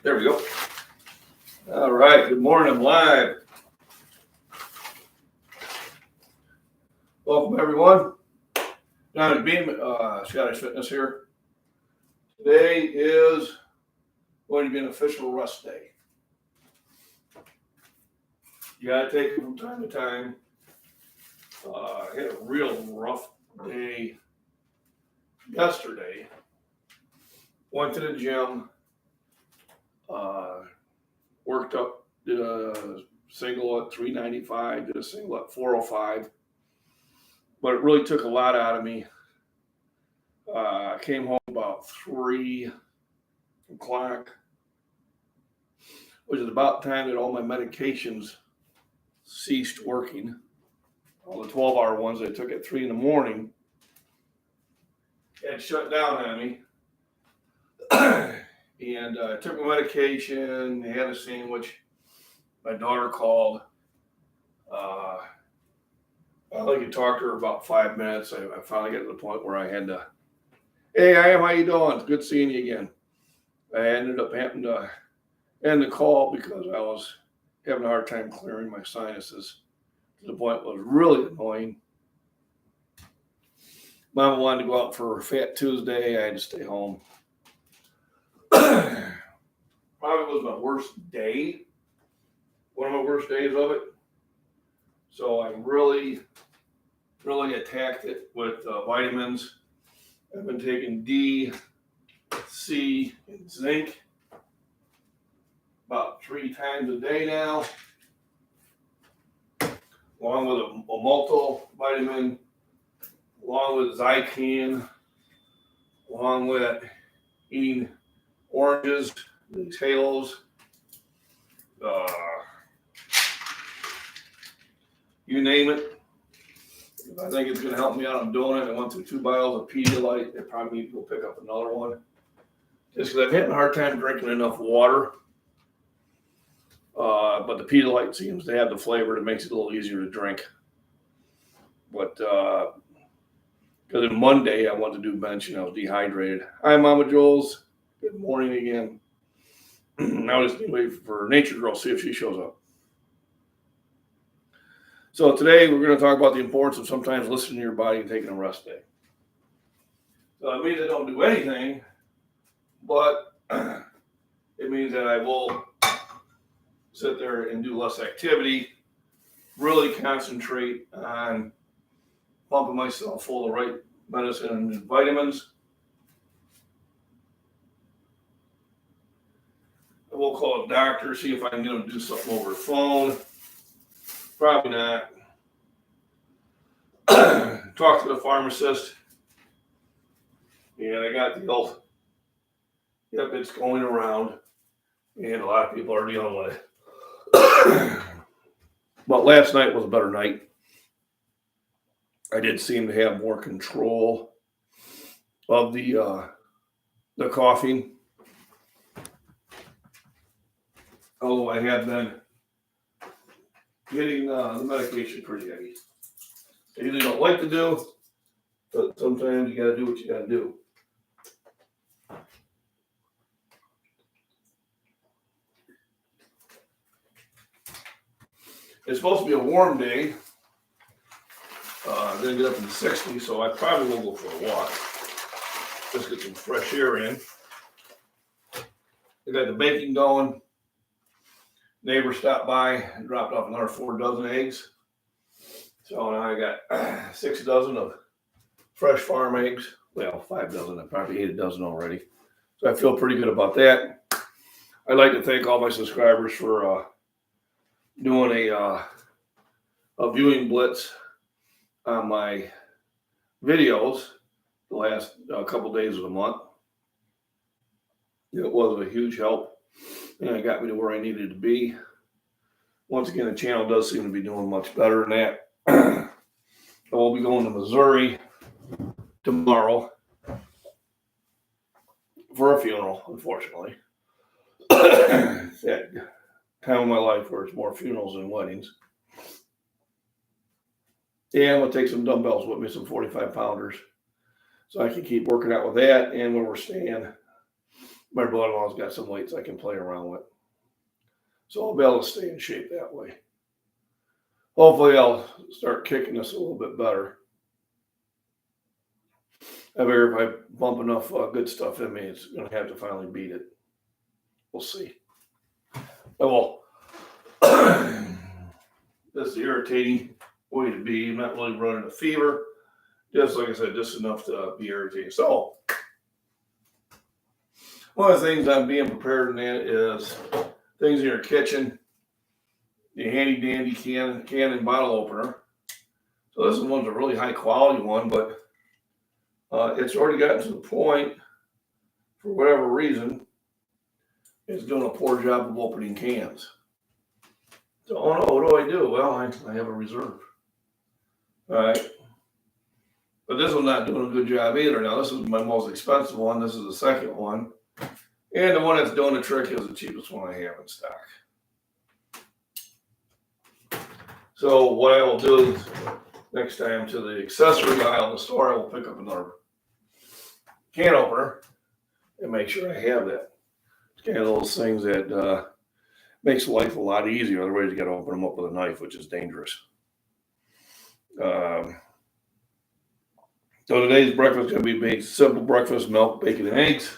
There we go. All right. Good morning. I'm live. Welcome, everyone. Down at Beam, Scottish Fitness here. Today is going to be an official rest day. You got to take it from time to time. I had a real rough day yesterday. Went to the gym. Worked up, did a single at 395, did a single at 405. But it really took a lot out of me. I came home about 3 o'clock, which is about the time that all my medications ceased working. All the 12-hour ones I took at 3 in the morning had shut down on me. And I took my medication, had a sandwich. My daughter called. I like to talk to her about 5 minutes. I finally got to the point where I had to, hey, how you doing? It's good seeing you again. I ended up having to end the call because I was having a hard time clearing my sinuses to the point it was really annoying. Mama wanted to go out for Fat Tuesday. I had to stay home. Probably was my worst day. One of my worst days of it. So I really attacked it with vitamins. I've been taking D, C, and zinc about 3 times a day now, along with a multivitamin, along with Zycan, along with eating oranges, these halos, you name it. If I think it's going to help me out, I'm doing it. I went through 2 bottles of Pedialyte. I probably need to go pick up another one. Just because I'm having a hard time drinking enough water. But the Pedialyte seems to have the flavor that makes it a little easier to drink. But because on Monday I wanted to do bench and I was dehydrated. Hi, Mama Jules. Good morning again. Now just wait for Nature Girl, see if she shows up. So today we're going to talk about the importance of sometimes listening to your body and taking a rest day. So it means I don't do anything, but it means that I will sit there and do less activity, really concentrate on pumping myself full of the right medicine and vitamins. I will call a doctor, see if I can get him to do something over the phone. Probably not. Talk to the pharmacist. And I got the old, yep, it's going around. And a lot of people are dealing with it. But last night was a better night. I did seem to have more control of the coughing. Oh, I had been getting the medication pretty heavy. I usually don't like to do, but sometimes you got to do what you got to do. It's supposed to be a warm day. I'm going to get up in the 60s, so I probably will go for a walk. Just get some fresh air in. I got the baking going. Neighbor stopped by and dropped off another 4 dozen eggs. So now I got 6 dozen of fresh farm eggs. Well, 5 dozen. I probably ate a dozen already. So I feel pretty good about that. I'd like to thank all my subscribers for doing a viewing blitz on my videos the last couple days of the month. It was a huge help. And it got me to where I needed to be. Once again, the channel does seem to be doing much better than that. I will be going to Missouri tomorrow for a funeral, unfortunately. That time of my life where it's more funerals than weddings. Yeah, I'm going to take some dumbbells with me, some 45 pounders, so I can keep working out with that and where we're staying. my brother-in-law's got some weights I can play around with. So I'll be able to stay in shape that way. Hopefully I'll start kicking this a little bit better. I figure if I bump enough good stuff in me, it's going to have to finally beat it. We'll see. Oh, well, this is irritating way to be. I'm not really running a fever. Just like I said, just enough to be irritating. So, one of the things I'm being prepared in that is things in your kitchen, the handy dandy can and bottle opener. So this one's a really high quality one, but it's already gotten to the point, for whatever reason, it's doing a poor job of opening cans. So, oh no, what do I do? Well, I have a reserve. All right. But this one's not doing a good job either. Now, this is my most expensive one. This is the second one. And the one that's doing the trick is the cheapest one I have in stock. So what I will do is next time to the accessory aisle in the store, I will pick up another can opener and make sure I have that. It's kind of those things that makes life a lot easier. Otherwise, you got to open them up with a knife, which is dangerous. So today's breakfast is going to be simple breakfast, milk, bacon, and eggs.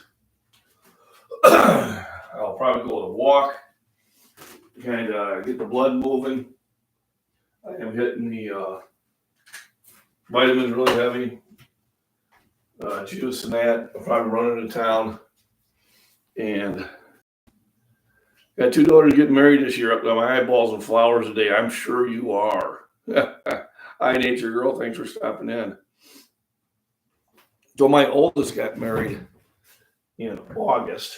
I'll probably go on a walk, kind of get the blood moving. I am hitting the vitamins really heavy, juice and that. I'll probably run into town. And got 2 daughters getting married this year. Up to my eyeballs and flowers today. I'm sure you are. Hi, Nature Girl. Thanks for stopping in. So my oldest got married in August.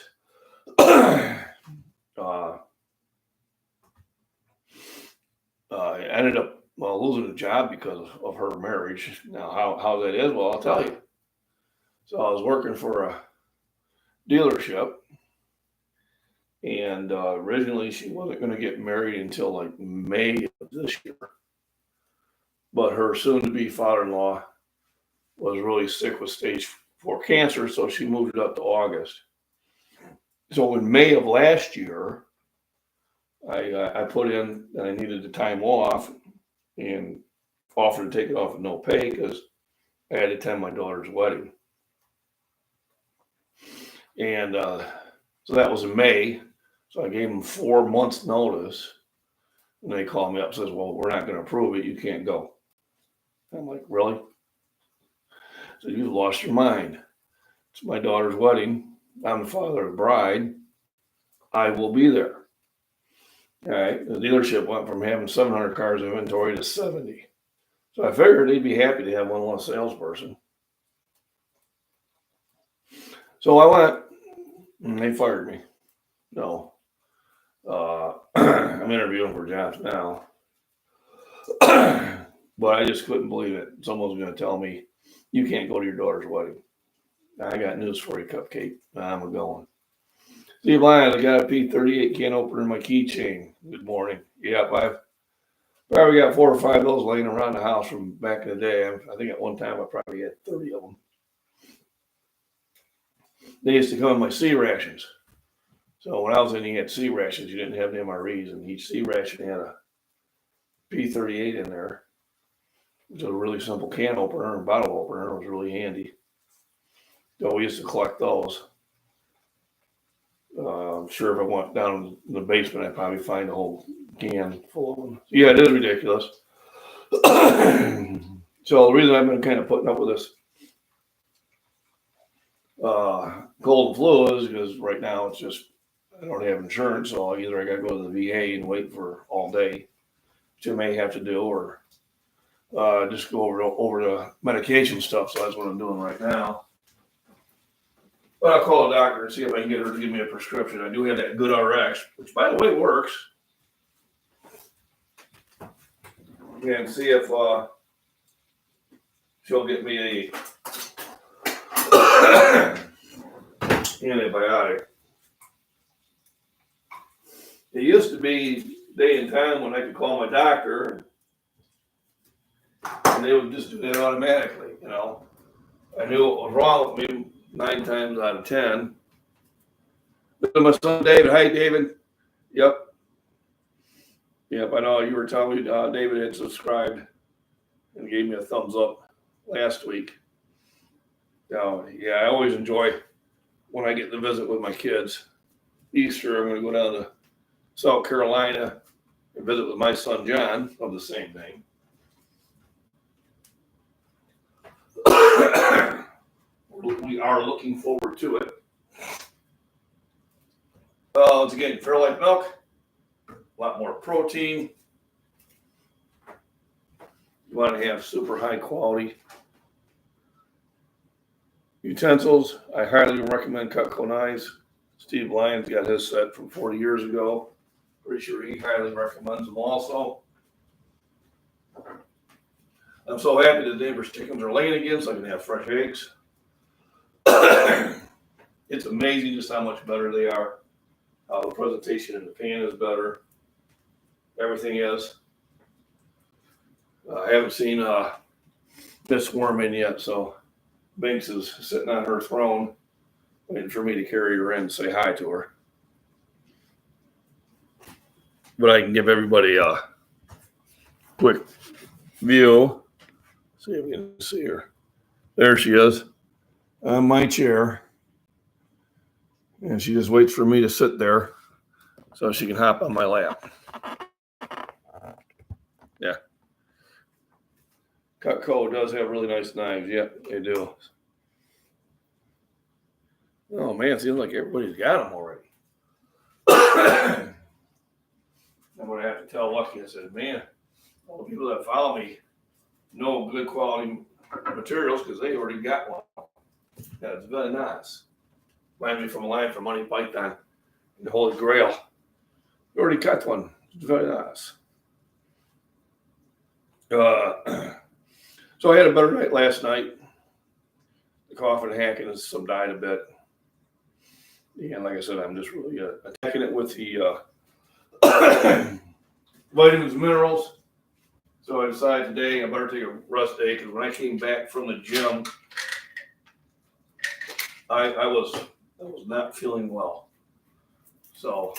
I ended up losing a job because of her marriage. Now, how that is, well, I'll tell you. So I was working for a dealership, and originally she wasn't going to get married until like May of this year. But her soon-to-be father-in-law was really sick with stage 4 cancer, so she moved it up to August. So in May of last year, I put in that I needed the time off and offered to take it off with no pay because I had to attend my daughter's wedding. And so that was in May. So I gave them 4 months notice. And they called me up and says, well, we're not going to approve it. You can't go. I'm like, really? So you've lost your mind. It's my daughter's wedding. I'm the father of the bride. I will be there. All right. The dealership went from having 700 cars inventory to 70. So I figured they'd be happy to have one less salesperson. So I went, and they fired me. No. I'm interviewing for jobs now. But I just couldn't believe it. Someone was going to tell me, you can't go to your daughter's wedding. I got news for you, Cupcake. I'm a-going. Steve Lyons, I got a P38 can opener in my keychain. Good morning. Yep, I've probably got 4 or 5 of those laying around the house from back in the day. I think at one time I probably had 30 of them. They used to come in my C rations. So when I was in, you had C rations. You didn't have the MREs, and each C ration had a P38 in there. Which was a really simple can opener and bottle opener. It was really handy. So we used to collect those. I'm sure if I went down in the basement, I'd probably find a whole can full of them. So yeah, it is ridiculous. So the reason I've been kind of putting up with this cold and flu is because right now it's just, I don't have insurance, so either I got to go to the VA and wait for all day, which I may have to do, or just go over the medication stuff. So that's what I'm doing right now. But I'll call a doctor and see if I can get her to give me a prescription. I do have that Good RX, which by the way works. And see if she'll get me a antibiotic. It used to be day and time when I could call my doctor and they would just do that automatically, you know. I knew what was wrong with me 9 times out of 10. My son David. Hi, David. Yep. Yep. I know you were telling me David had subscribed and gave me a thumbs up last week. Yeah, I always enjoy when I get to visit with my kids. Easter, I'm going to go down to South Carolina and visit with my son John of the same name. We are looking forward to it. Once again, Fairlife milk, a lot more protein. You want to have super high quality utensils. I highly recommend Cutco knives. Steve Lyons got his set from 40 years ago. Pretty sure he highly recommends them also. I'm so happy the neighbors' chickens are laying again so I can have fresh eggs. It's amazing just how much better they are. The presentation in the pan is better. Everything is. I haven't seen Miss Worm in yet, so Binks is sitting on her throne waiting for me to carry her in and say hi to her. But I can give everybody a quick view. See if we can see her. There she is on my chair. And she just waits for me to sit there so she can hop on my lap. Yeah. Cutco does have really nice knives. Yep, they do. Oh, man, it seems like everybody's got them already. I'm going to have to tell Lucky, I said, man, all the people that follow me know good quality materials because they already got one. Yeah, it's very nice. Reminds me from a line from Monty Python and the Holy Grail. You already cut one. It's very nice. So I had a better night last night. The cough and hacking has subsided a bit. And like I said, I'm just really attacking it with the vitamins and minerals. So I decided today I better take a rest day because when I came back from the gym, I was not feeling well. So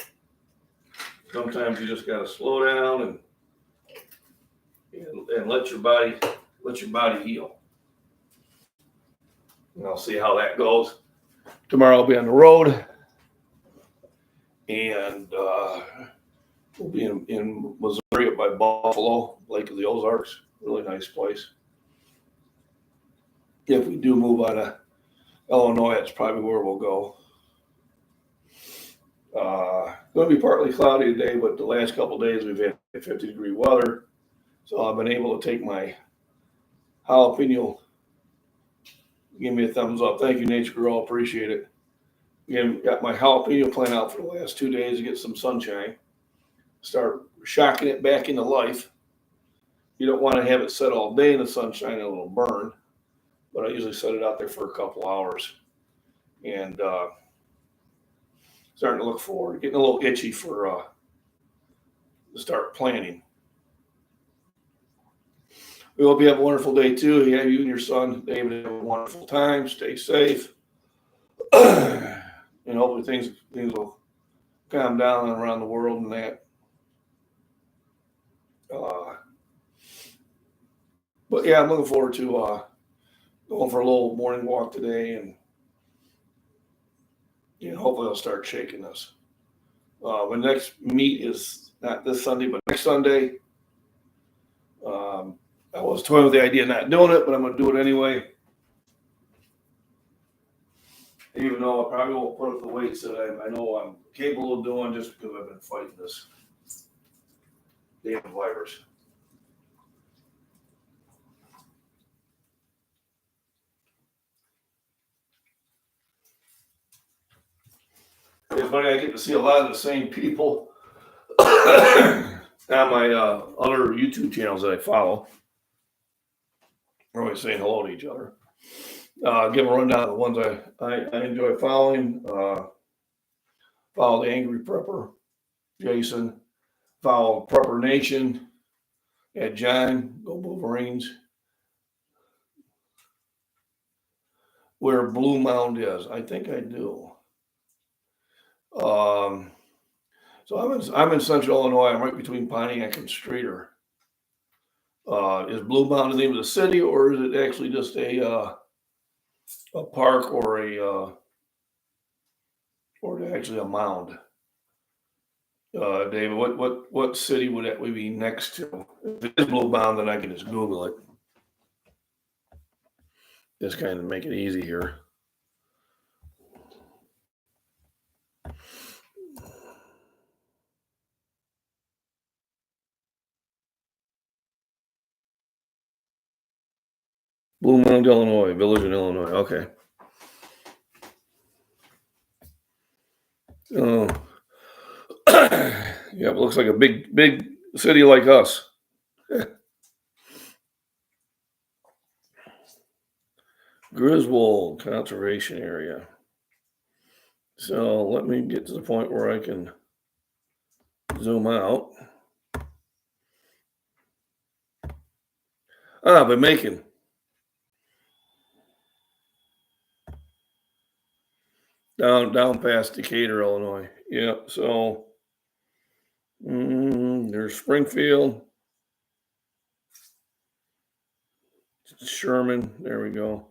sometimes you just gotta slow down and let your body heal. And I'll see how that goes. Tomorrow I'll be on the road, and we'll be in Missouri by Buffalo, Lake of the Ozarks. Really nice place. If we do move out of Illinois, that's probably where we'll go. Going to be partly cloudy today, but the last couple of days we've had 50-degree weather. So I've been able to take my jalapeno. Give me a thumbs up. Thank you, Nature Girl. Appreciate it. Again, got my jalapeno plant out for the last 2 days to get some sunshine. Start shocking it back into life. You don't want to have it set all day in the sunshine and it'll burn. But I usually set it out there for a couple hours. And starting to look forward, getting a little itchy for to start planting. We hope you have a wonderful day too. You and your son David have a wonderful time. Stay safe, and hopefully things will calm down around the world and that. But yeah, I'm looking forward to going for a little morning walk today, and hopefully I'll start shaking this. My next meet is not this Sunday, but next Sunday. I was toying with the idea of not doing it, but I'm going to do it anyway. Even though I probably won't put up the weights that I know I'm capable of doing just because I've been fighting this damn virus. It's funny, I get to see a lot of the same people on my other YouTube channels that I follow. We're always saying hello to each other. Give a rundown of the ones I enjoy following. Follow the Angry Prepper, Jason. Follow Prepper Nation at John. Go Wolverines. Where Blue Mound is. I think I do. So I'm in Central Illinois. I'm right between Pontiac and Streator. Is Blue Mound the name of the city, or is it actually just a park or actually a mound? David, what city would that be next to? If it is Blue Mound, then I can just Google it. Just kind of make it easy here. Blue Mound, Illinois, village in Illinois. Okay. Oh, yeah, it looks like a big city like us. Griswold Conservation Area. So let me get to the point where I can zoom out. By Macon. Down past Decatur, Illinois. Yeah, so there's Springfield, Sherman. There we go.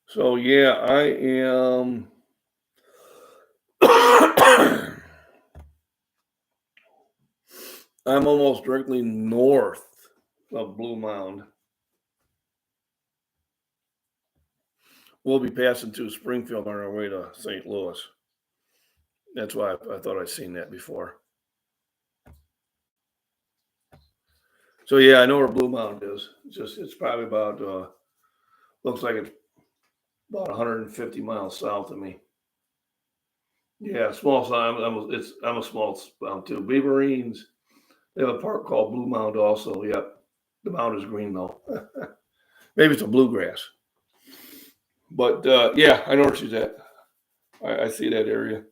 So yeah, I am. I'm almost directly north of Blue Mound. We'll be passing through Springfield on our way to St. Louis. That's why I thought I'd seen that before. So yeah, I know where Blue Mound is. It's probably about looks like it's about 150 miles south of me. Yeah, small town. I'm a small town too. Beaverines. They have a park called Blue Mound also. Yep, the mound is green though. Maybe it's a bluegrass. But yeah, I know where she's at. I see that area.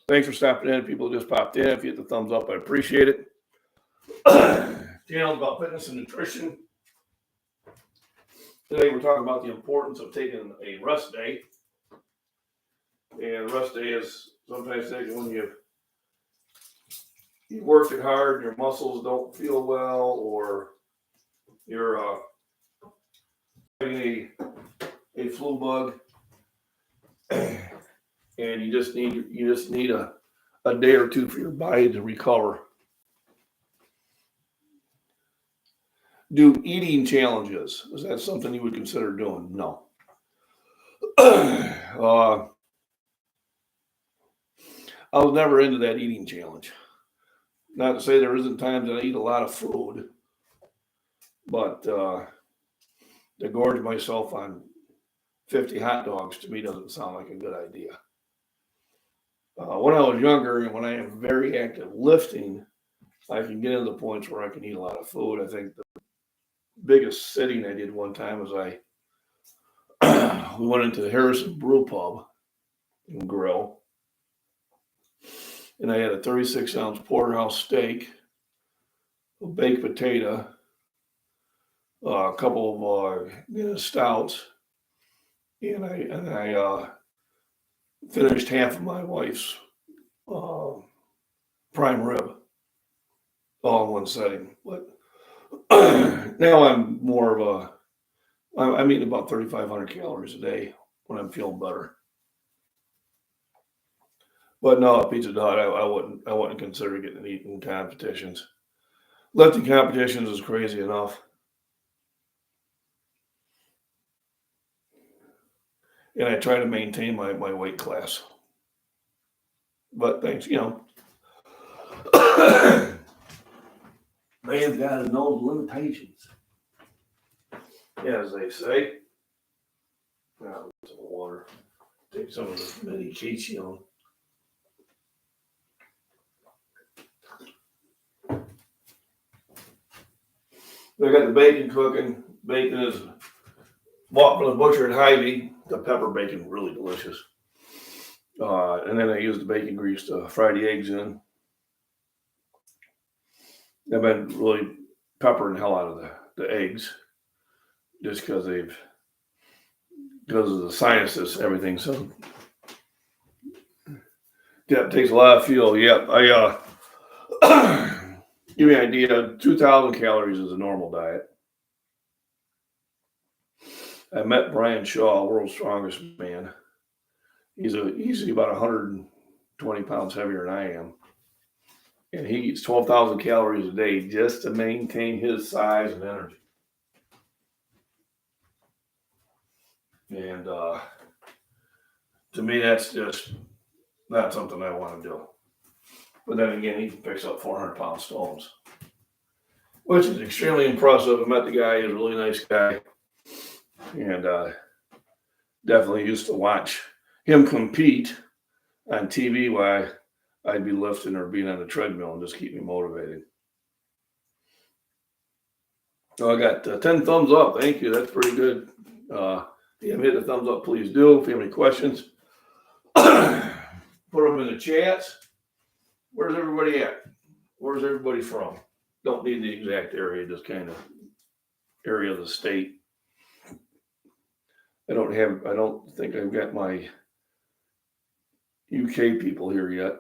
Thanks for stopping in. People just popped in. If you hit the thumbs up, I appreciate it. Channel about fitness and nutrition. Today we're talking about the importance of taking a rest day. And rest day is sometimes taken when you worked it hard, your muscles don't feel well, or you're having a flu bug, and you just need a day or two for your body to recover. Do eating challenges. Is that something you would consider doing? No. I was never into that eating challenge. Not to say there isn't times that I eat a lot of food, but to gorge myself on 50 hot dogs to me doesn't sound like a good idea. When I was younger and when I am very active lifting, I can get into the points where I can eat a lot of food. I think the biggest sitting I did one time was we went into the Harrison Brew Pub and Grill, and I had a 36-ounce porterhouse steak, a baked potato, a couple of stouts, and I finished half of my wife's prime rib all in one setting. But now I'm more of I'm eating about 3,500 calories a day when I'm feeling better. But no, at Pizza Hut, I wouldn't consider getting eating competitions. Lifting competitions is crazy enough. And I try to maintain my weight class. But thanks, man's got to know the limitations, as they say. Now, some water. Take some of this medication. I got the bacon cooking. Bacon is bought from the butcher at Hy-Vee. The pepper bacon, really delicious. And then I use the bacon grease to fry the eggs in. I've been really peppering the hell out of the eggs just because of the sinuses and everything. So Yep, takes a lot of fuel. Yep, give you an idea. 2,000 calories is a normal diet. I met Brian Shaw, world's strongest man. He's easily about 120 pounds heavier than I am, and he eats 12,000 calories a day just to maintain his size and energy. And to me, that's just not something I want to do. But then again, he picks up 400-pound stones, which is extremely impressive. I met the guy; he's a really nice guy, and definitely used to watch him compete on TV while I'd be lifting or being on the treadmill and just keep me motivated. So I got 10 thumbs up. Thank you. That's pretty good. If you haven't hit the thumbs up, please do. If you have any questions, put them in the chats. Where's everybody at? Where's everybody from? Don't need the exact area, just kind of area of the state. I don't think I've got my UK people here yet.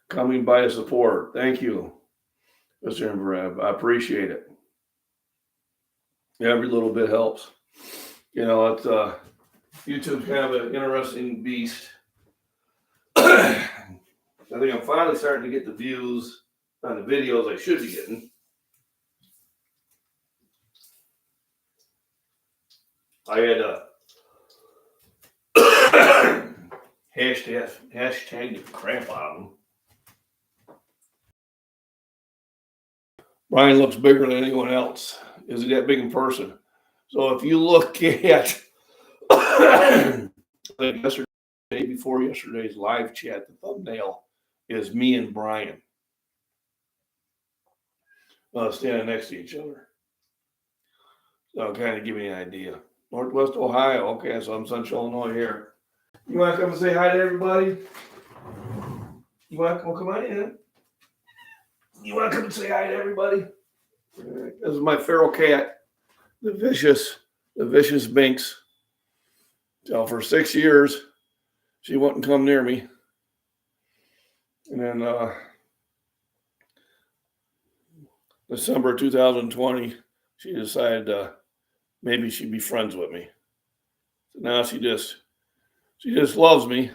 Coming by to support. Thank you, Mr. Imbrab. I appreciate it. Every little bit helps. You know, it's YouTube's kind of an interesting beast. I think I'm finally starting to get the views on the videos I should be getting. I had hashtag the crap out of them. Brian looks bigger than anyone else. Is he that big in person? So if you look at yesterday, before yesterday's live chat, the thumbnail is me and Brian standing next to each other. So I'll kind of give you an idea. Northwest Ohio. Okay, so I'm Central Illinois here. You want to come and say hi to everybody? You want to come on in? You want to come and say hi to everybody? Right. This is my feral cat, the vicious Binks. So for 6 years, she wouldn't come near me. And then December 2020, she decided maybe she'd be friends with me. So now she just loves me,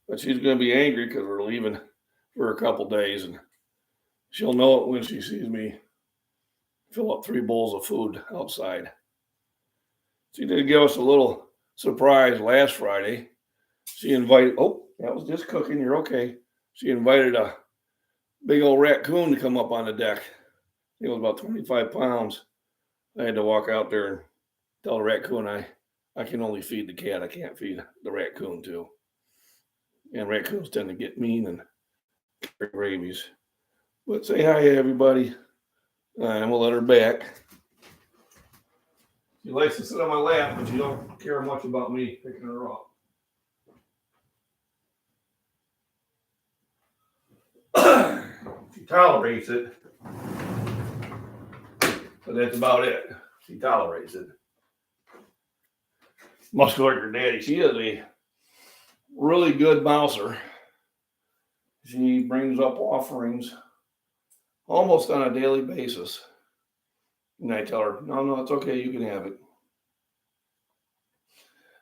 but she's going to be angry because we're leaving for a couple days, and she'll know it when she sees me fill up 3 bowls of food outside. She did give us a little surprise last Friday. She invited, oh, that was just cooking, you're okay. She invited a big old raccoon to come up on the deck. It was about 25 pounds. I had to walk out there and tell the raccoon I can only feed the cat. I can't feed the raccoon too. And raccoons tend to get mean and carry rabies. But say hi to everybody, and we'll let her back. She likes to sit on my lap, but she don't care much about me picking her up. She tolerates it, but that's about it. She tolerates it. Much like her daddy. She is a really good mouser. She brings up offerings almost on a daily basis. And I tell her, no, it's okay, you can have it.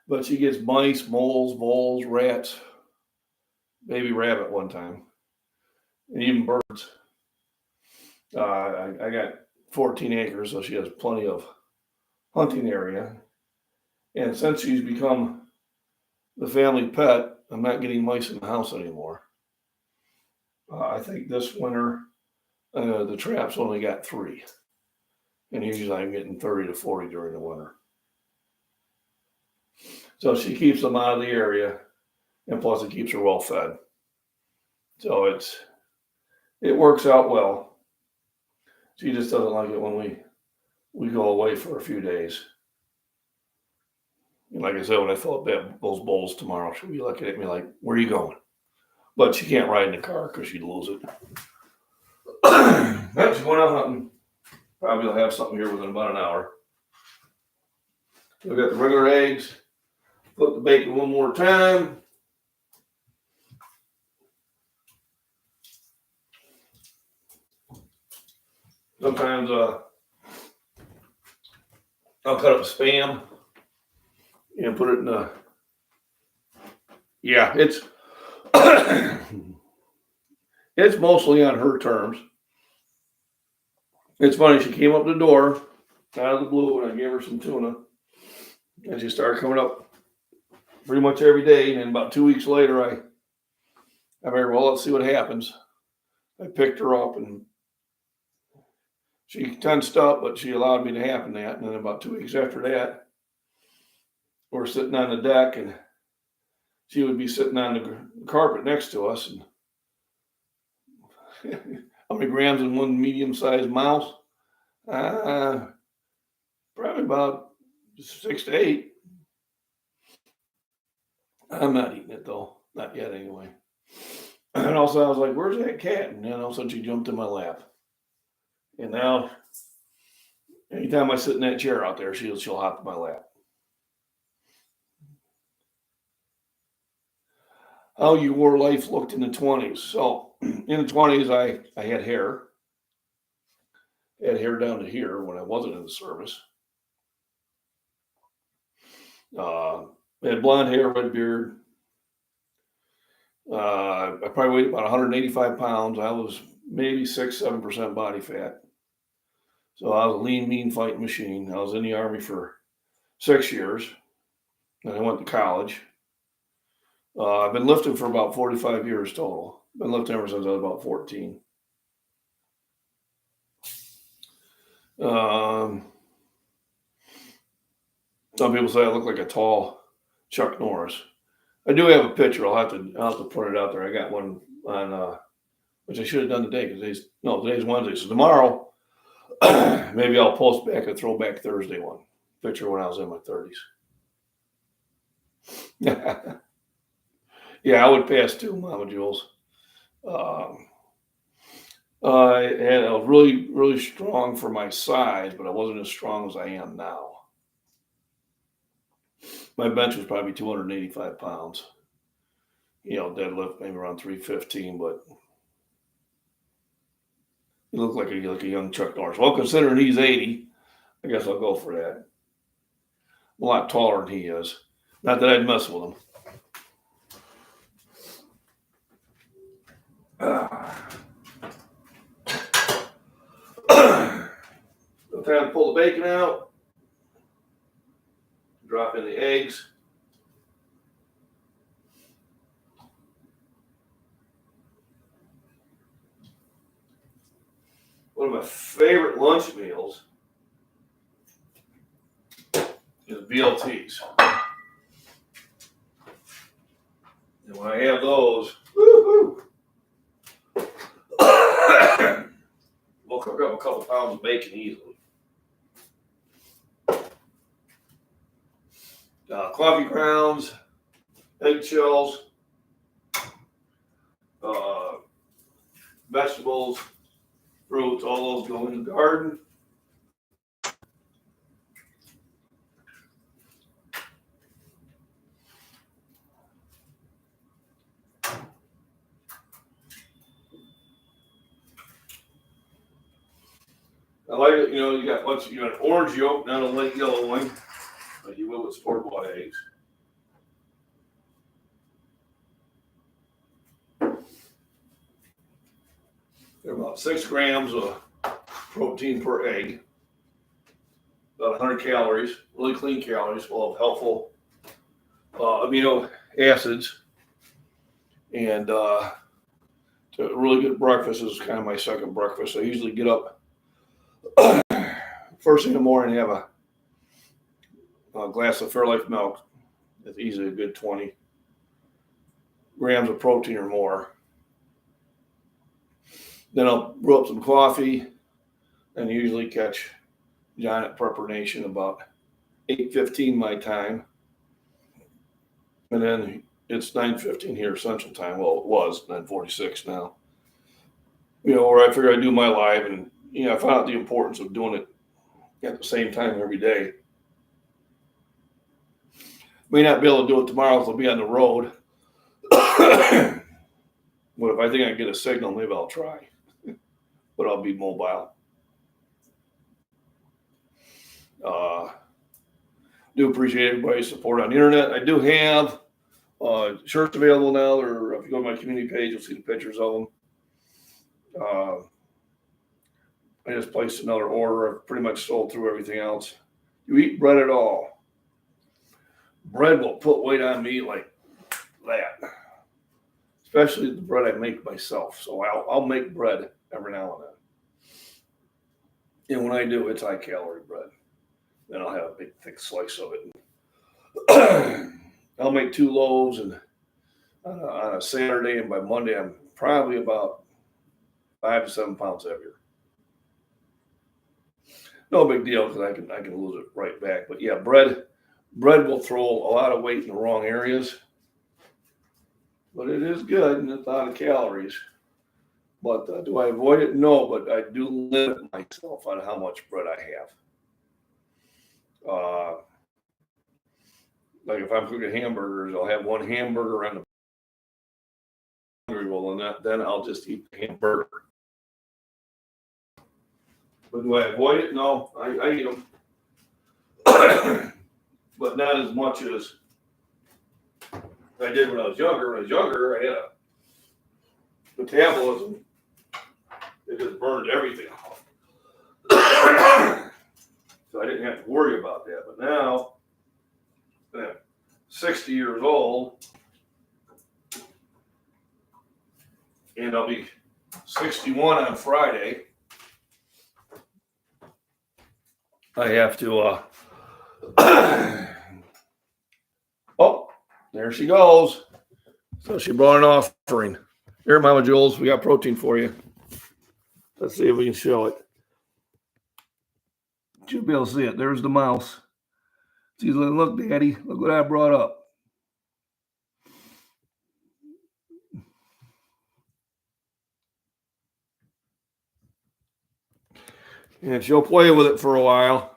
But she gets mice, moles, voles, rats, baby rabbit one time, and even birds. I got 14 acres, so she has plenty of hunting area. And since she's become the family pet, I'm not getting mice in the house anymore. I think this winter, the traps only got 3. And usually I'm getting 30 to 40 during the winter. So she keeps them out of the area, and plus it keeps her well fed. So it works out well. She just doesn't like it when we go away for a few days. And like I said, when I fill up those bowls tomorrow, she'll be looking at me like, where are you going? But she can't ride in the car because she'd lose it. She's going out hunting. Probably will have something here within about an hour. We've got the regular eggs. Flip the bacon one more time. Sometimes I'll cut up Spam and put it in the. Yeah, it's it's mostly on her terms. It's funny. She came up the door out of the blue, and I gave her some tuna, and she started coming up pretty much every day. And then about 2 weeks later, I figured, well, let's see what happens. I picked her up, and she tensed up, but she allowed me to happen that. And then about 2 weeks after that, we're sitting on the deck, and she would be sitting on the carpet next to us. And how many grams in one medium-sized mouse? Probably about 6 to 8. I'm not eating it though, not yet anyway. And also I was like, "Where's that cat?" And then all of a sudden she jumped in my lap. And now, anytime I sit in that chair out there, she'll hop in my lap. How your life looked in the 20s? So in the 20s, I had hair. I had hair down to here when I wasn't in the service. I had blonde hair, red beard. I probably weighed about 185 pounds. I was maybe 6-7% body fat. So I was a lean, mean fighting machine. I was in the Army for 6 years. Then I went to college. I've been lifting for about 45 years total. Been lifting ever since I was about 14. Some people say I look like a tall Chuck Norris. I do have a picture. I'll have to put it out there. I got one on which I should have done today because today's Wednesday. So tomorrow, maybe I'll post back a throwback Thursday one picture when I was in my 30s. Yeah, I would pass too, Mama Jules. I was really, really strong for my size, but I wasn't as strong as I am now. My bench was probably 285 pounds. Deadlift maybe around 315, but you look like a young Chuck Norris. Well, considering he's 80, I guess I'll go for that. I'm a lot taller than he is. Not that I'd mess with him. So time to pull the bacon out. Drop in the eggs. One of my favorite lunch meals is BLTs. And when I have those, woo-hoo, we'll cook up a couple pounds of bacon easily. Coffee grounds, eggshells, vegetables, fruits, all those go in the garden. I like it, you got an orange yolk, not a light yellow one, like you will with store-bought eggs. They're about 6 grams of protein per egg, about 100 calories, really clean calories, full of helpful amino acids. And a really good breakfast is kind of my second breakfast. I usually get up first thing in the morning and have a glass of Fairlife milk. It's easily a good 20 grams of protein or more. Then I'll brew up some coffee and usually catch John at Prepper Nation about 8:15 my time. And then it's 9:15 here Central Time. Well, it was 9:46 now. Where I figure I do my live, and I found out the importance of doing it at the same time every day. May not be able to do it tomorrow because I'll be on the road. But if I think I can get a signal, maybe I'll try. But I'll be mobile. Do appreciate everybody's support on the internet. I do have shirts available now, or if you go to my community page, you'll see the pictures of them. I just placed another order. I've pretty much sold through everything else. You eat bread at all? Bread will put weight on me like that, especially the bread I make myself. So I'll make bread every now and then. And when I do, it's high calorie bread. Then I'll have a big thick slice of it. I'll make 2 loaves and on a Saturday, and by Monday I'm probably about 5 to 7 pounds heavier. No big deal because I can lose it right back. But yeah, bread will throw a lot of weight in the wrong areas. But it is good and it's a lot of calories. But do I avoid it? No, but I do limit myself on how much bread I have. Like if I'm cooking hamburgers, I'll have 1 hamburger on the well, and then I'll just eat the hamburger. But do I avoid it? No, I eat them. But not as much as I did when I was younger. When I was younger, I had a metabolism. It just burned everything off. So I didn't have to worry about that. But now, I'm 60 years old, and I'll be 61 on Friday. I have to, oh, there she goes. So she brought an offering. Here, Mama Jules, we got protein for you. Let's see if we can show it. You'll be able to see it. There's the mouse. She's like, look, Daddy, look what I brought up. And she'll play with it for a while.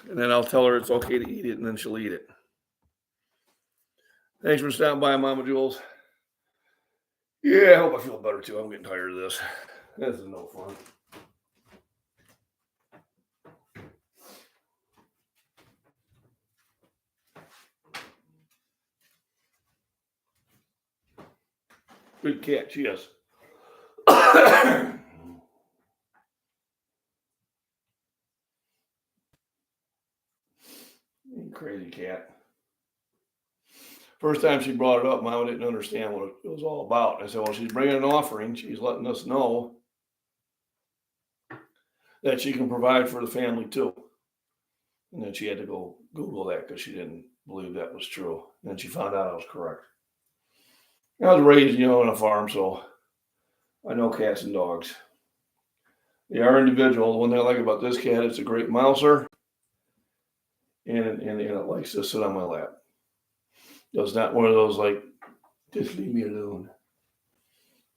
And then I'll tell her it's okay to eat it, and then she'll eat it. Thanks for stopping by, Mama Jules. Yeah, I hope I feel better too. I'm getting tired of this. This is no fun. Good catch, yes. Crazy cat. First time she brought it up, Mama didn't understand what it was all about. I said, well, she's bringing an offering. She's letting us know that she can provide for the family too. And then she had to go Google that because she didn't believe that was true. And then she found out I was correct. I was raised, on a farm, so I know cats and dogs. They are individual. The one thing I like about this cat, it's a great mouser, and it likes to sit on my lap. It's not one of those like, just leave me alone.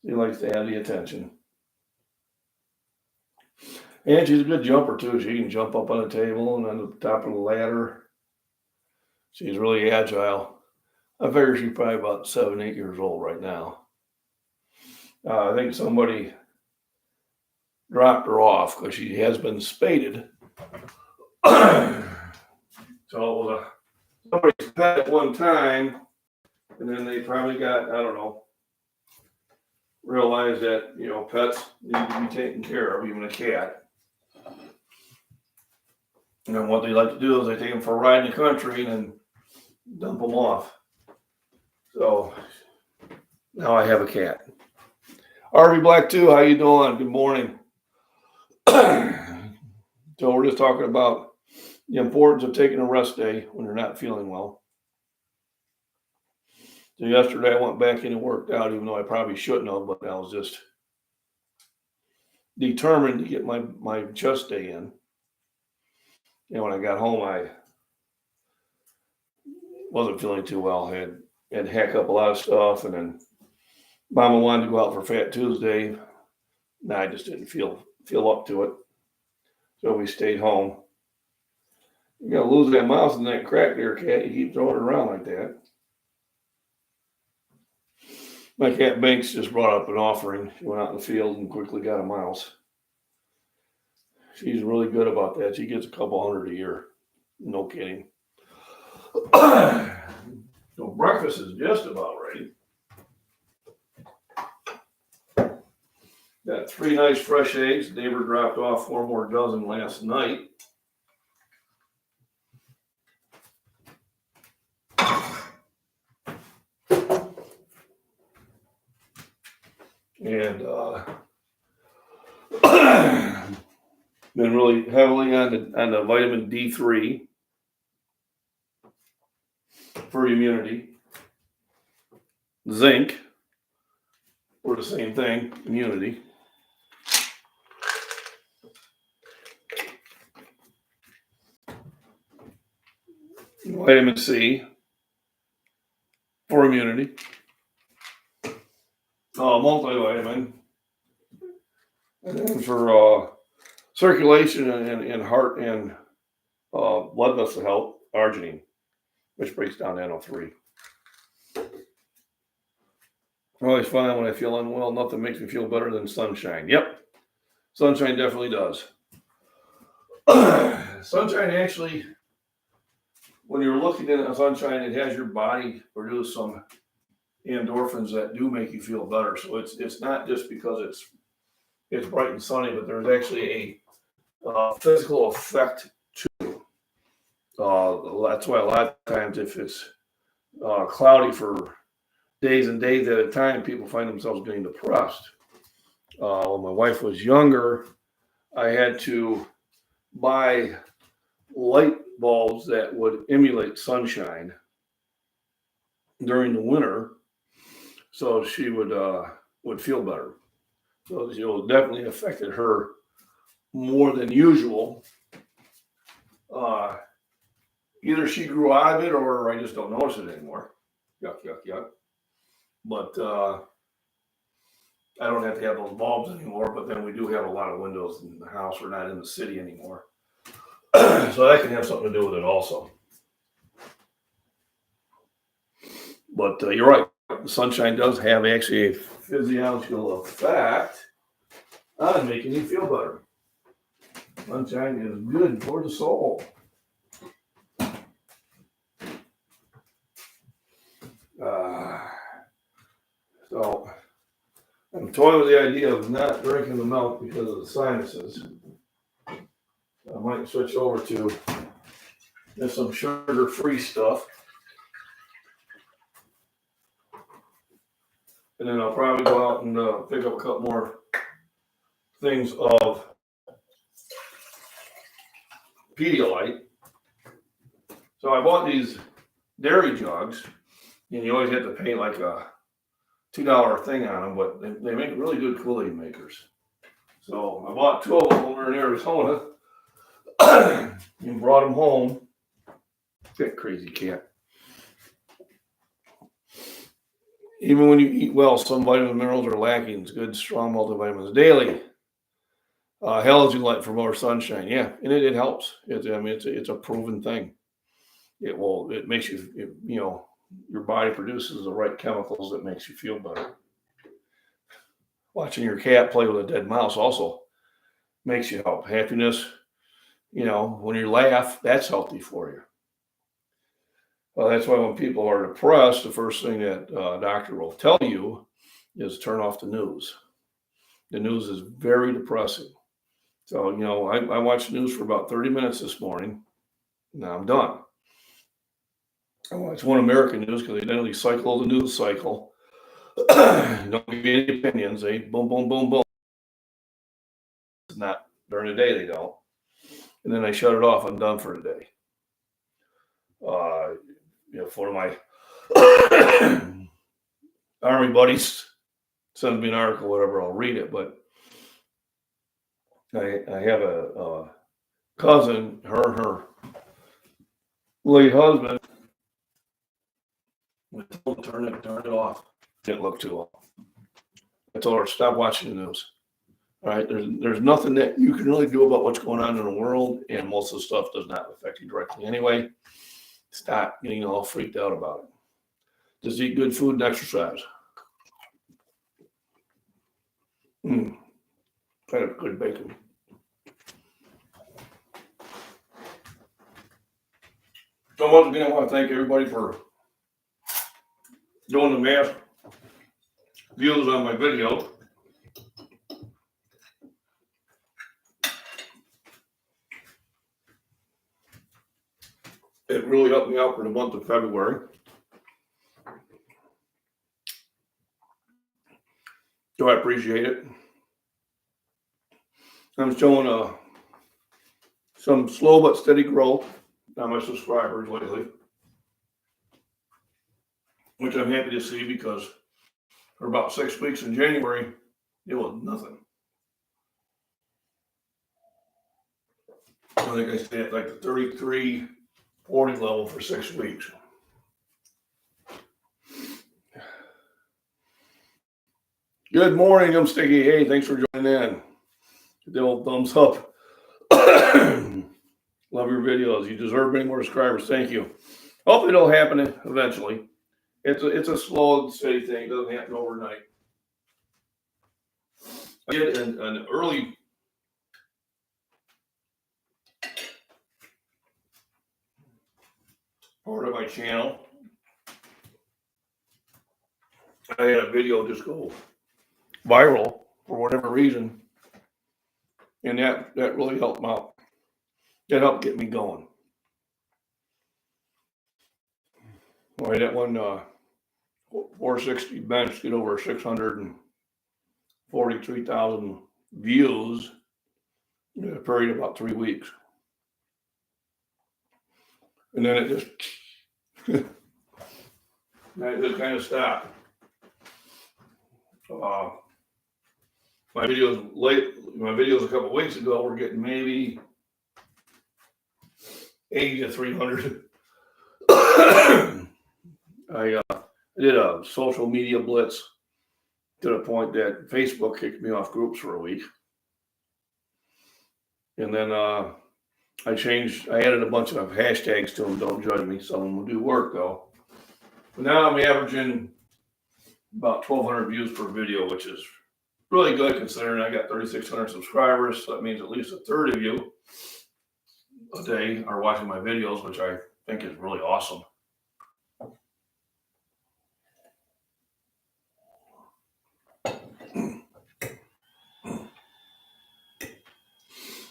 He likes to have the attention. And she's a good jumper too. She can jump up on the table and on the top of the ladder. She's really agile. I figure she's probably about 7, 8 years old right now. I think somebody dropped her off because she has been spaded. So it was somebody's pet at one time, and then they probably got, I don't know, realized that, pets need to be taken care of, even a cat. And then what they like to do is they take them for a ride in the country and then dump them off. So now I have a cat. RV Black 2, how you doing? Good morning. So we're just talking about the importance of taking a rest day when you're not feeling well. So yesterday I went back in and worked out, even though I probably shouldn't have, but I was just determined to get my chest day in. When I got home, I wasn't feeling too well. I had to hack up a lot of stuff, and then Mama wanted to go out for Fat Tuesday. And I just didn't feel up to it. So we stayed home. You're going to lose that mouse in that crack there, cat. You keep throwing it around like that. My cat Banks just brought up an offering. She went out in the field and quickly got a mouse. She's really good about that. She gets a couple hundred a year. No kidding. So breakfast is just about ready. Got 3 nice fresh eggs. Neighbor dropped off 4 more dozen last night. And been really heavily on the vitamin D3 for immunity. Zinc for the same thing, immunity. Vitamin C for immunity. Multivitamin. And then for circulation and heart and blood vessel health, arginine, which breaks down NO3. I always find when I feel unwell, nothing makes me feel better than sunshine. Yep, sunshine definitely does. Sunshine actually, when you're looking at sunshine, it has your body produce some endorphins that do make you feel better. So it's not just because it's bright and sunny, but there's actually a physical effect too. That's why a lot of times if it's cloudy for days and days at a time, people find themselves getting depressed. When my wife was younger, I had to buy light bulbs that would emulate sunshine during the winter, so she would feel better. So it definitely affected her more than usual. Either she grew out of it, or I just don't notice it anymore. Yuck, yuck, yuck. But I don't have to have those bulbs anymore. But then we do have a lot of windows in the house. We're not in the city anymore. So that can have something to do with it also. But you're right. The sunshine does have actually a physiological effect on making you feel better. Sunshine is good for the soul. So I'm toying with the idea of not drinking the milk because of the sinuses. I might switch over to some sugar-free stuff. And then I'll probably go out and pick up a couple more things of Pedialyte. So I bought these dairy jugs, and you always have to pay like a $2 thing on them, but they make really good Kool-Aid makers. So I bought 2 of them over in Arizona and brought them home. That crazy cat. Even when you eat well, some vitamin and minerals are lacking. It's good, strong multivitamins daily. Halogen light for more sunshine. Yeah, and it helps. It's a proven thing. It makes you, your body produces the right chemicals that makes you feel better. Watching your cat play with a dead mouse also makes you help. Happiness, when you laugh, that's healthy for you. Well, that's why when people are depressed, the first thing that a doctor will tell you is turn off the news. The news is very depressing. So, I watched the news for about 30 minutes this morning. Now I'm done. I watch One American News because they generally cycle the news cycle. Don't give you any opinions. They boom, boom, boom, boom. It's not during the day, they don't. And then I shut it off. I'm done for the day. For my Army buddies, send me an article, whatever, I'll read it. But I have a cousin, her late husband, turn it off. Didn't look too long. I told her, stop watching the news. All right, there's nothing that you can really do about what's going on in the world, and most of the stuff does not affect you directly anyway. Stop getting all freaked out about it. Just eat good food and exercise. Kind of good bacon. So once again, I want to thank everybody for doing the mass views on my video. It really helped me out for the month of February. So I appreciate it. I'm showing some slow but steady growth on my subscribers lately, which I'm happy to see because for about 6 weeks in January, it was nothing. I think I stayed at like the 33, 40 level for 6 weeks. Good morning, I'm Sticky. Hey, thanks for joining in. Give the old thumbs up. Love your videos. You deserve many more subscribers. Thank you. Hopefully it'll happen eventually. It's a slow and steady thing. It doesn't happen overnight. I did an early part of my channel. I had a video just go viral for whatever reason. And that really helped me out. That helped get me going. Well, I had that one 460 bench get over 643,000 views in a period of about 3 weeks. And then it just kind of stopped. My videos a couple of weeks ago were getting maybe 80 to 300. I did a social media blitz to the point that Facebook kicked me off groups for a week. And then I added a bunch of hashtags to them. Don't judge me. Some of them will do work though. But now I'm averaging about 1,200 views per video, which is really good considering I got 3,600 subscribers. So that means at least a third of you a day are watching my videos, which I think is really awesome.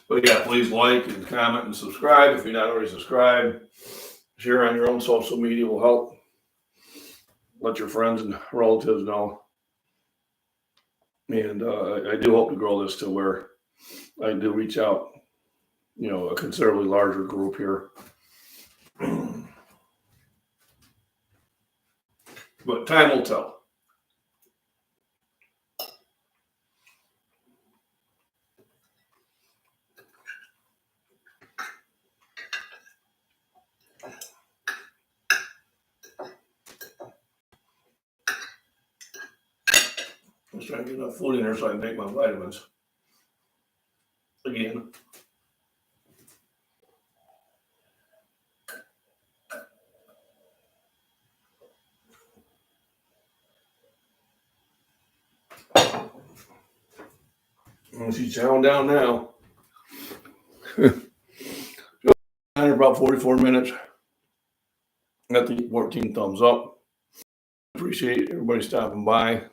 But yeah, please like and comment and subscribe if you're not already subscribed. Share on your own social media will help. Let your friends and relatives know. And I do hope to grow this to where I do reach out, a considerably larger group here. But time will tell. I'm just trying to get enough food in there so I can take my vitamins. Again. She's chowing down now. About 44 minutes. Got the 14 thumbs up. Appreciate everybody stopping by.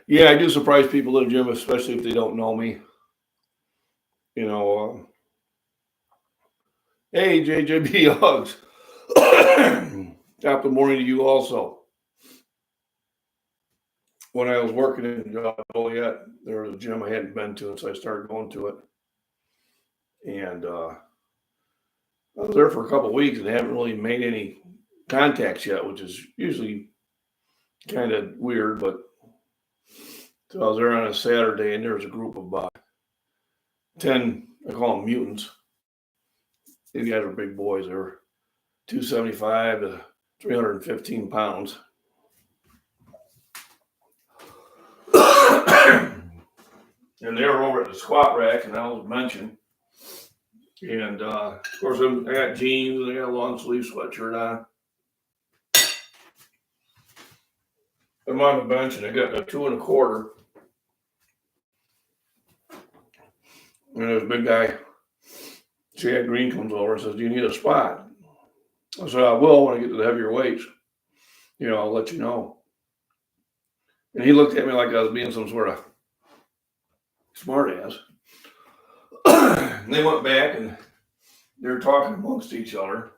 Yeah, I do surprise people at the gym, especially if they don't know me. Hey, JJB Hugs. Top of the morning to you also. When I was working in Joliet, there was a gym I hadn't been to, so I started going to it. And I was there for a couple of weeks and haven't really made any contacts yet, which is usually kind of weird. But so I was there on a Saturday, and there was a group of about 10, I call them mutants. These guys are big boys. They're 275 to 315 pounds. And they were over at the squat rack, and I was benching. And of course, I got jeans, and I got a long sleeve sweatshirt on. I'm on the bench, and I got a 2 1/4. And there's a big guy Chad Green comes over and says, "Do you need a spot?" I said, "I will when I get to the heavier weights. I'll let you know." And he looked at me like I was being some sort of smart ass. And they went back and they were talking amongst each other.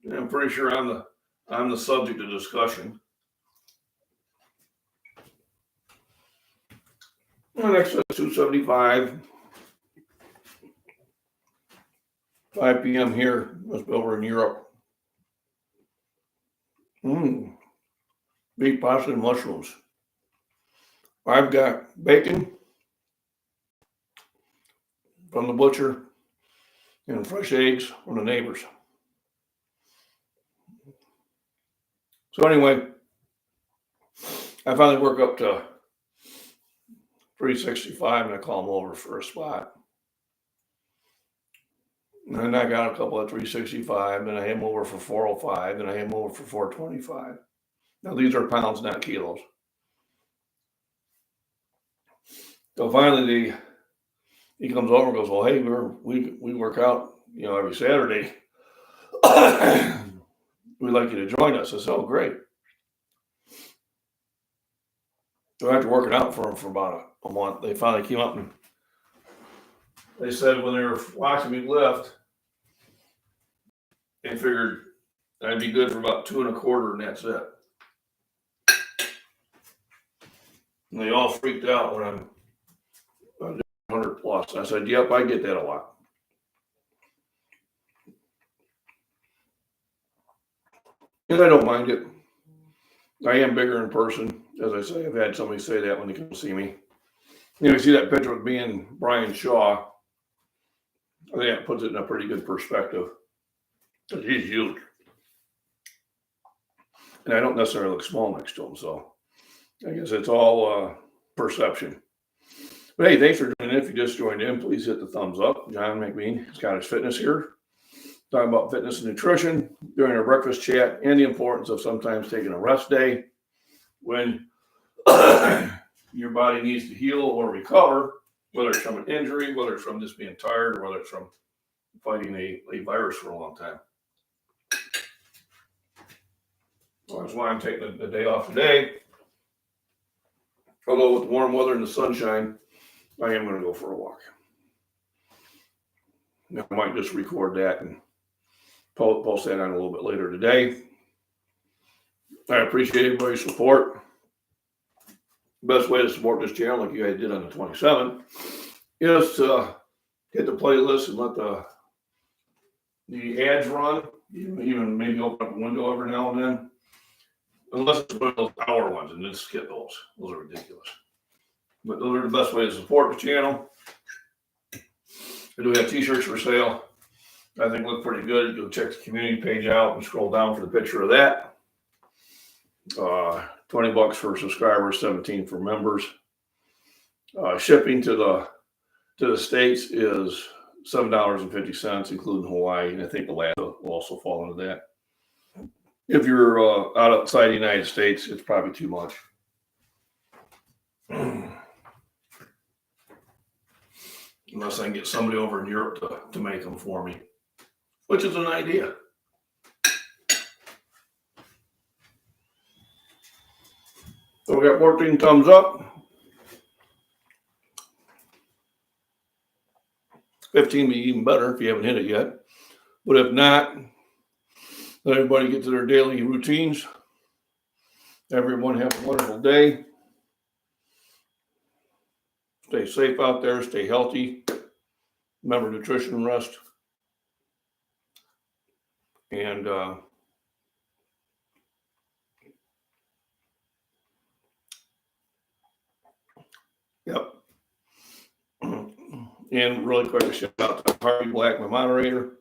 And I'm pretty sure I'm the subject of discussion. The next was 275. 5 p.m. here. Must be over in Europe. Beef pasta and mushrooms. I've got bacon from the butcher and fresh eggs from the neighbors. So anyway, I finally work up to 365 and I call them over for a spot. And then I got a couple at 365, then I had them over for 405, then I had them over for 425. Now these are pounds, not kilos. So finally he comes over and goes, "Well, hey, we work out, every Saturday. We'd like you to join us." I said, "Oh, great." So after working out for them for about a month, they finally came up and they said when they were watching me lift, they figured I'd be good for about 2.25 and that's it. And they all freaked out when I'm 100 plus. I said, "Yep, I get that a lot." And I don't mind it. I am bigger in person. As I say, I've had somebody say that when they come see me. You see that picture of me and Brian Shaw. I think that puts it in a pretty good perspective. Because he's huge. And I don't necessarily look small next to him. So I guess it's all perception. But hey, thanks for joining in. If you just joined in, please hit the thumbs up. John McBean, Scottish Fitness here. Talking about fitness and nutrition during our breakfast chat and the importance of sometimes taking a rest day when your body needs to heal or recover, whether it's from an injury, whether it's from just being tired, or whether it's from fighting a virus for a long time. Well, that's why I'm taking the day off today. Although with the warm weather and the sunshine, I am going to go for a walk. I might just record that and post that on a little bit later today. I appreciate everybody's support. Best way to support this channel, like you guys did on the 27th, is to hit the playlist and let the ads run. Even maybe open up a window every now and then. Unless it's one of those hour ones, and then skip those. Those are ridiculous. But those are the best way to support the channel. I do have t-shirts for sale. I think look pretty good. Go check the community page out and scroll down for the picture of that. $20 for subscribers, $17 for members. Shipping to the States is $7.50, including Hawaii, and I think Alaska will also fall into that. If you're outside the United States, it's probably too much. Unless I can get somebody over in Europe to make them for me, which is an idea. So we got 14 thumbs up. 15 would be even better if you haven't hit it yet. But if not, let everybody get to their daily routines. Everyone have a wonderful day. Stay safe out there. Stay healthy. Remember nutrition and rest. And yep. And really quick, a shout out to Harvey Black, my moderator.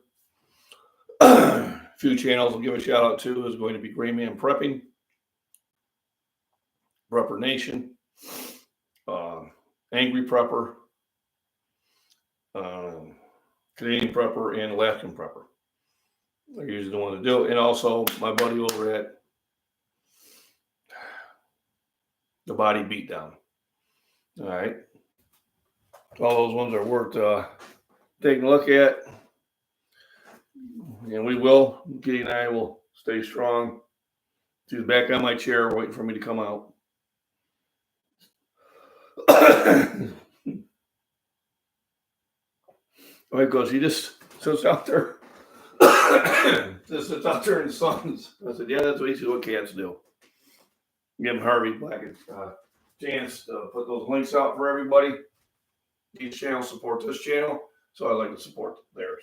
A few channels I'll give a shout out to is going to be Gray Man Prepping, Prepper Nation, Angry Prepper, Canadian Prepper, and Alaskan Prepper. They're usually the one to do it. And also my buddy over at The Body Beatdown. All right. All those ones are worth taking a look at. And we will, Kitty and I will stay strong. She's back on my chair waiting for me to come out. Because he just sits out there. Just sits out there in the sun. I said, yeah, that's what cats do. Give him Harvey Black a chance to put those links out for everybody. Each channel support this channel, so I like to support theirs.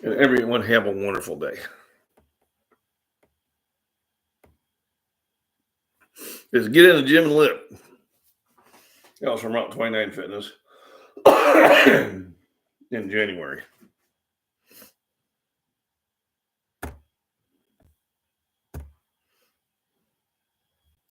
And everyone have a wonderful day. Just get in the gym and live. That was from Route 29 Fitness in January.